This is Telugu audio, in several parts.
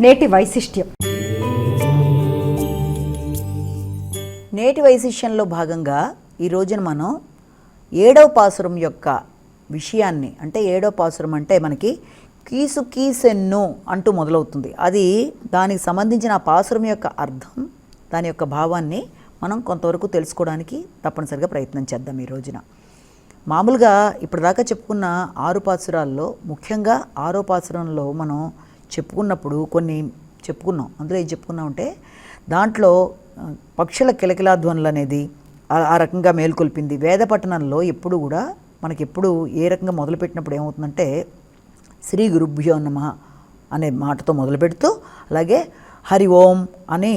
నేటి వైశిష్ట్యం. నేటి వైశిష్యంలో భాగంగా ఈ రోజున మనం 7వ పాసురం యొక్క విషయాన్ని, అంటే 7వ పాసురం అంటే మనకి కీసు కీసెన్ను అంటూ మొదలవుతుంది. అది దానికి సంబంధించిన ఆ పాసురం యొక్క అర్థం, దాని యొక్క భావాన్ని మనం కొంతవరకు తెలుసుకోవడానికి తప్పనిసరిగా ప్రయత్నం చేద్దాం ఈ రోజున. మామూలుగా ఇప్పటిదాకా చెప్పుకున్న 6 పాసురాల్లో ముఖ్యంగా 6వ పాసురంలో మనం చెప్పుకున్నప్పుడు కొన్ని చెప్పుకున్నాం. అందులో ఏం చెప్పుకున్నామంటే దాంట్లో పక్షుల కిలకిలాధ్వనులు అనేది ఆ రకంగా మేల్కొల్పింది. వేద పఠనంలో ఎప్పుడు కూడా మనకి ఎప్పుడు ఏ రకంగా మొదలుపెట్టినప్పుడు ఏమవుతుందంటే శ్రీ గురుభ్యో నమః అనే మాటతో మొదలు పెడుతూ అలాగే హరి ఓం అని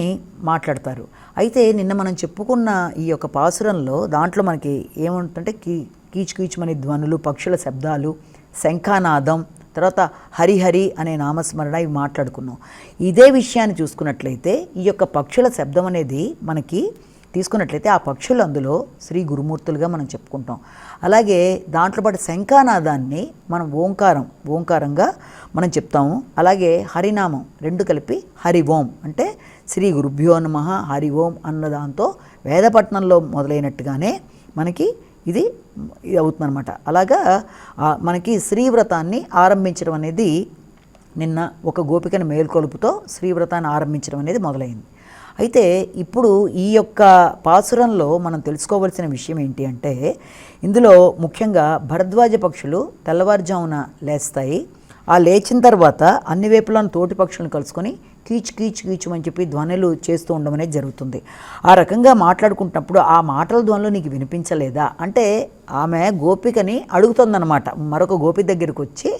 మాట్లాడతారు. అయితే నిన్న మనం చెప్పుకున్న ఈ యొక్క పాసురంలో దాంట్లో మనకి ఏముంటుందంటే కీచు కీచుమని ధ్వనులు, పక్షుల శబ్దాలు, శంఖానాదం, తర్వాత హరిహరి అనే నామస్మరణ ఇవి మాట్లాడుకున్నాం. ఇదే విషయాన్ని చూసుకున్నట్లయితే ఈ యొక్క పక్షుల శబ్దం అనేది మనకి తీసుకున్నట్లయితే ఆ పక్షులు అందులో శ్రీ గురుమూర్తులుగా మనం చెప్పుకుంటాం. అలాగే దాంట్లో పాటు శంఖానాదాన్ని మనం ఓంకారంగా మనం చెప్తాము. అలాగే హరినామం రెండు కలిపి హరి ఓం అంటే శ్రీ గురుభ్యో నమః హరి ఓం అన్న దాంతో వేదపట్నంలో మొదలైనట్టుగానే మనకి ఇది అవుతుందన్నమాట. అలాగా మనకి శ్రీవ్రతాన్ని ఆరంభించడం అనేది నిన్న ఒక గోపికను మేల్కొలుపుతో శ్రీవ్రతాన్ని ఆరంభించడం అనేది మొదలైంది. అయితే ఇప్పుడు ఈ యొక్క పాసురంలో మనం తెలుసుకోవాల్సిన విషయం ఏంటి అంటే ఇందులో ముఖ్యంగా భరద్వాజ పక్షులు తెల్లవారుజామున లేస్తాయి. ఆ లేచిన తర్వాత అన్ని వైపులను తోటి పక్షులను కలుసుకొని కీచు కీచు కీచు అని చెప్పి ధ్వనులు చేస్తూ ఉండడం అనేది జరుగుతుంది. ఆ రకంగా మాట్లాడుకుంటున్నప్పుడు ఆ మాటల ధ్వనులు నీకు వినిపించలేదా అంటే ఆమె గోపికని అడుగుతుందన్నమాట. మరొక గోపి దగ్గరికి వచ్చి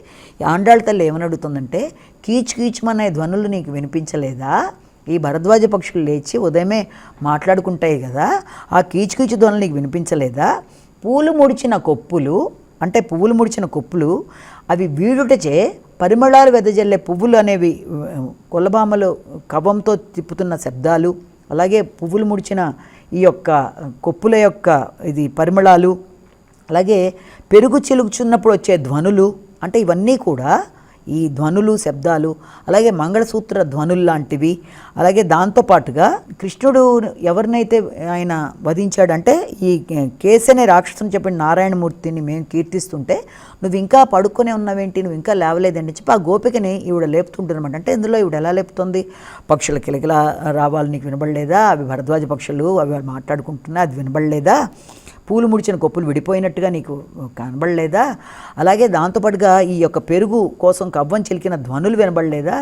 ఆండాళ్ళ తల్లి ఏమని అడుగుతుందంటే కీచు కీచుమనే ధ్వనులు నీకు వినిపించలేదా? ఈ భరద్వాజ పక్షులు లేచి ఉదయమే మాట్లాడుకుంటాయి కదా, ఆ కీచు కీచు ధ్వనులు నీకు వినిపించలేదా? పూలు ముడిచిన కొప్పులు అంటే పువ్వులు ముడిచిన కొప్పులు అవి వీడుటచే పరిమళాలు వెదజల్లే పువ్వులు అనేవి కొల్లబామలు కవంతో తిప్పుతున్న శబ్దాలు, అలాగే పువ్వులు ముడిచిన ఈ యొక్క కొప్పుల యొక్క ఇది పరిమళాలు, అలాగే పెరుగు చిలుకుచున్నప్పుడు వచ్చే ధ్వనులు, అంటే ఇవన్నీ కూడా ఈ ధ్వనులు శబ్దాలు, అలాగే మంగళసూత్ర ధ్వనులు లాంటివి. అలాగే దాంతోపాటుగా కృష్ణుడు ఎవరినైతే ఆయన వధించాడంటే ఈ కేసు అనే రాక్షసుని చెప్పిన నారాయణమూర్తిని మేము కీర్తిస్తుంటే నువ్వు ఇంకా పడుకునే ఉన్నావేంటి, నువ్వు ఇంకా లేవలేదని చెప్పి ఆ గోపికని ఈవిడ లేపుతుంటున్నమాట. అంటే ఇందులో ఈవిడ ఎలా లేపుతుంది? పక్షుల కిలకిలా రావాలి నీకు వినబడలేదా? అవి భరద్వాజ పక్షులు, అవి మాట్లాడుకుంటున్నా అది వినబడలేదా? పూలు ముడిచిన కొప్పులు విడిపోయినట్టుగా నీకు కనబడలేదా? అలాగే దాంతోపాటుగా ఈ యొక్క పెరుగు కోసం కవ్వం చిలికిన ధ్వనులు వినబడలేదా?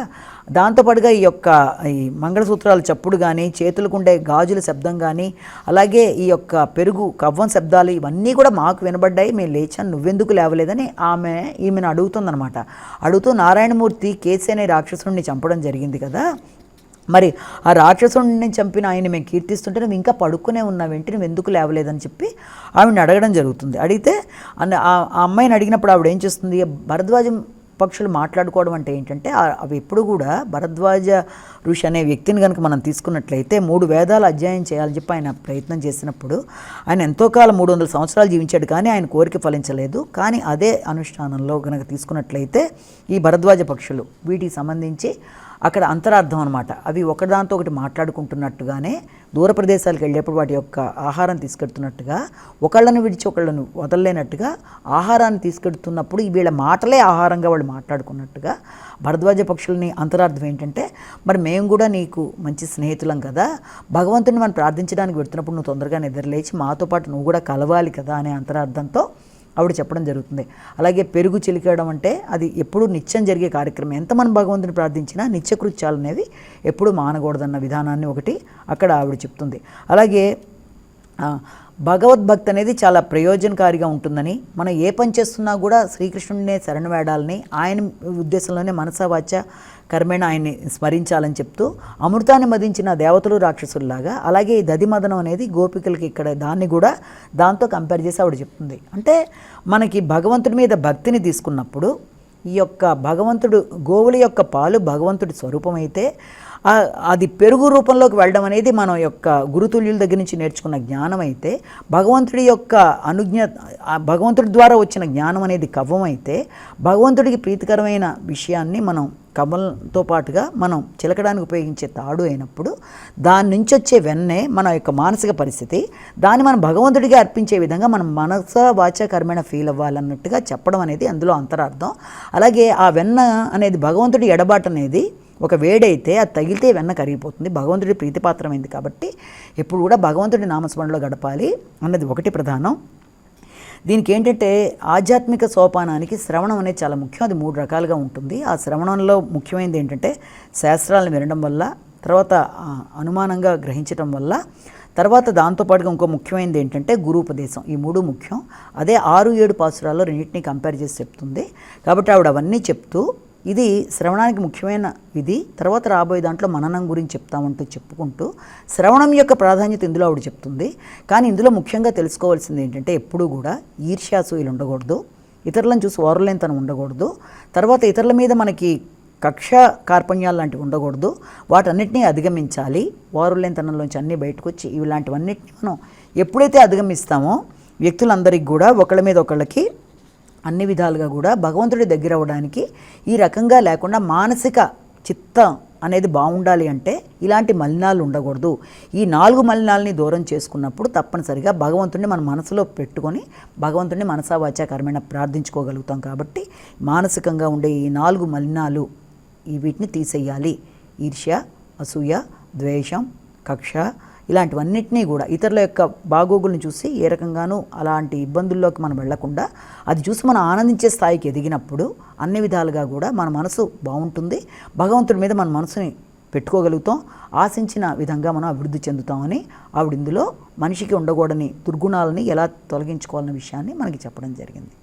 దాంతోపాటుగా ఈ యొక్క ఈ మంగళసూత్రాల చప్పుడు కానీ, చేతులకుండే గాజుల శబ్దం కానీ, అలాగే ఈ యొక్క పెరుగు కవ్వం శబ్దాలు ఇవన్నీ కూడా మాకు వినబడ్డాయి, మేము లేచాను, నువ్వెందుకు లేవలేదని ఈమెను అడుగుతుందనమాట. అడుగుతూ నారాయణమూర్తి కేసి అనే రాక్షసుడిని చంపడం జరిగింది కదా, మరి ఆ రాక్షసుడిని చంపిన ఆయన మేము కీర్తిస్తుంటే నువ్వు ఇంకా పడుకునే ఉన్నావేంటి, నువ్వు ఎందుకు లేవలేదని చెప్పి ఆవిడని అడగడం జరుగుతుంది. అడిగితే ఆ అమ్మాయిని అడిగినప్పుడు ఆవిడ ఏం చేస్తుంది, భరద్వాజ పక్షులు మాట్లాడుకోవడం అంటే ఏంటంటే అవి ఎప్పుడు కూడా భరద్వాజ ఋషి అనే వ్యక్తిని కనుక మనం తీసుకున్నట్లయితే 3 వేదాలు అధ్యయనం చేయాలని చెప్పి ఆయన ప్రయత్నం చేసినప్పుడు ఆయన ఎంతో కాలం 300 సంవత్సరాలు జీవించాడు, కానీ ఆయన కోరిక ఫలించలేదు. కానీ అదే అనుష్ఠానంలో కనుక తీసుకున్నట్లయితే ఈ భరద్వాజ పక్షులు వీటికి సంబంధించి అక్కడ అంతరార్థం అనమాట. అవి ఒకదాంతో ఒకటి మాట్లాడుకుంటున్నట్టుగానే దూర ప్రదేశాలకు వెళ్ళేప్పుడు వాటి యొక్క ఆహారం తీసుకెడుతున్నట్టుగా, ఒకళ్ళను విడిచి ఒకళ్ళను వదలలేనట్టుగా ఆహారాన్ని తీసుకెడుతున్నప్పుడు వీళ్ళ మాటలే ఆహారంగా వాళ్ళు మాట్లాడుకున్నట్టుగా భరద్వాజ పక్షులని అంతరార్థం ఏంటంటే మరి మేము కూడా నీకు మంచి స్నేహితులం కదా, భగవంతుడిని మనం ప్రార్థించడానికి వెళ్తున్నప్పుడు నువ్వు తొందరగా నిద్రలేచి మాతో పాటు నువ్వు కూడా కలవాలి కదా అనే అంతరార్థంతో ఆవిడ చెప్పడం జరుగుతుంది. అలాగే పెరుగు చిలికడం అంటే అది ఎప్పుడూ నిత్యం జరిగే కార్యక్రమం. ఎంతమంది భగవంతుని ప్రార్థించినా నిత్యకృత్యాలు అనేవి ఎప్పుడూ మానకూడదన్న విధానాన్ని ఒకటి అక్కడ ఆవిడ చెప్తుంది. అలాగే భగవద్భక్తి అనేది చాలా ప్రయోజనకారిగా ఉంటుందని, మనం ఏ పని చేస్తున్నా కూడా శ్రీకృష్ణుడినే శరణు వేడాలని, ఆయన ఉద్దేశంలోనే మనసా వాచ కర్మేణ ఆయన్ని స్మరించాలని చెప్తూ అమృతాన్ని మదించిన దేవతలు రాక్షసుల్లాగా, అలాగే ఈ దధిమదనం అనేది గోపికలకి ఇక్కడ దాన్ని కూడా దాంతో కంపేర్ చేసి ఆవిడ చెప్తుంది. అంటే మనకి భగవంతుడి మీద భక్తిని తీసుకున్నప్పుడు ఈ యొక్క భగవంతుడు గోవుల యొక్క పాలు భగవంతుడి స్వరూపమైతే అది పెరుగు రూపంలోకి వెళ్ళడం అనేది మన యొక్క గురుతుల్యుల దగ్గర నుంచి నేర్చుకున్న జ్ఞానం అయితే, భగవంతుడి యొక్క భగవంతుడి ద్వారా వచ్చిన జ్ఞానం అనేది కవ్వం అయితే, భగవంతుడికి ప్రీతికరమైన విషయాన్ని మనం కమలంతో పాటుగా మనం చిలకడానికి ఉపయోగించే తాడు అయినప్పుడు దాని నుంచి వచ్చే వెన్నే మన యొక్క మానసిక పరిస్థితి, దాన్ని మనం భగవంతుడికి అర్పించే విధంగా మనం మనస వాచ కర్మేణ ఫీల్ అవ్వాలన్నట్టుగా చెప్పడం అనేది అందులో అంతరార్థం. అలాగే ఆ వెన్న అనేది భగవంతుడి ఎడబాటు అనేది ఒక వేడైతే అది తగిలితే వెన్న కరిగిపోతుంది, భగవంతుడి ప్రీతిపాత్రమైంది కాబట్టి ఎప్పుడు కూడా భగవంతుడి నామస్మరణలో గడపాలి అన్నది ఒకటి ప్రధానం. దీనికి ఏంటంటే ఆధ్యాత్మిక సోపానానికి శ్రవణం అనేది చాలా ముఖ్యం. అది 3 రకాలుగా ఉంటుంది. ఆ శ్రవణంలో ముఖ్యమైనది ఏంటంటే శాస్త్రాలను వినడం వల్ల, తర్వాత అనుమానంగా గ్రహించడం వల్ల, తర్వాత దాంతోపాటుగా ఇంకో ముఖ్యమైనది ఏంటంటే గురూపదేశం. ఈ 3 ముఖ్యం. అదే 6-7 పాసురాల్లో రెండింటినీ కంపేర్ చేసి చెప్తుంది. కాబట్టి ఆవిడ అవన్నీ చెప్తూ ఇది శ్రవణానికి ముఖ్యమైన విధి, తర్వాత రాబోయే దాంట్లో మననం గురించి చెప్తామంటూ చెప్పుకుంటూ శ్రవణం యొక్క ప్రాధాన్యత ఇందులో ఆవిడ చెప్తుంది. కానీ ఇందులో ముఖ్యంగా తెలుసుకోవాల్సింది ఏంటంటే ఎప్పుడూ కూడా ఈర్ష్యాసూయలు ఉండకూడదు, ఇతరులను చూసి ఓర్వలేనితనం ఉండకూడదు, తర్వాత ఇతరుల మీద మనకి కక్ష కార్పణ్యాలు లాంటివి ఉండకూడదు, వాటన్నిటినీ అధిగమించాలి. ఓర్వలేనితనంలోంచి అన్నీ బయటకు వచ్చి ఇలాంటివన్నిటిని మనం ఎప్పుడైతే అధిగమిస్తామో వ్యక్తులందరికీ కూడా ఒకళ్ళ మీద ఒకళ్ళకి అన్ని విధాలుగా కూడా భగవంతుడి దగ్గర అవ్వడానికి ఈ రకంగా లేకుండా మానసిక చిత్తం అనేది బాగుండాలి అంటే ఇలాంటి మలినాలు ఉండకూడదు. ఈ 4 మలినాలని దూరం చేసుకున్నప్పుడు తప్పనిసరిగా భగవంతుడిని మన మనసులో పెట్టుకొని భగవంతుడిని మనసా వాచా కర్మేణ ప్రార్థించుకోగలుగుతాం. కాబట్టి మానసికంగా ఉండే ఈ 4 మలినాలు వీటిని తీసేయాలి. ఈర్ష్య, అసూయ, ద్వేషం, కక్ష ఇలాంటివన్నిటినీ కూడా ఇతరుల యొక్క బాగోగులను చూసి ఏ రకంగానూ అలాంటి ఇబ్బందుల్లోకి మనం వెళ్లకుండా అది చూసి మనం ఆనందించే స్థాయికి ఎదిగినప్పుడు అన్ని విధాలుగా కూడా మన మనసు బాగుంటుంది, భగవంతుడి మీద మన మనసుని పెట్టుకోగలుగుతాం, ఆశించిన విధంగా మనం అభివృద్ధి చెందుతామని ఆవిడ ఇందులో మనిషికి ఉండకూడని దుర్గుణాలని ఎలా తొలగించుకోవాలనే విషయాన్ని మనకి చెప్పడం జరిగింది.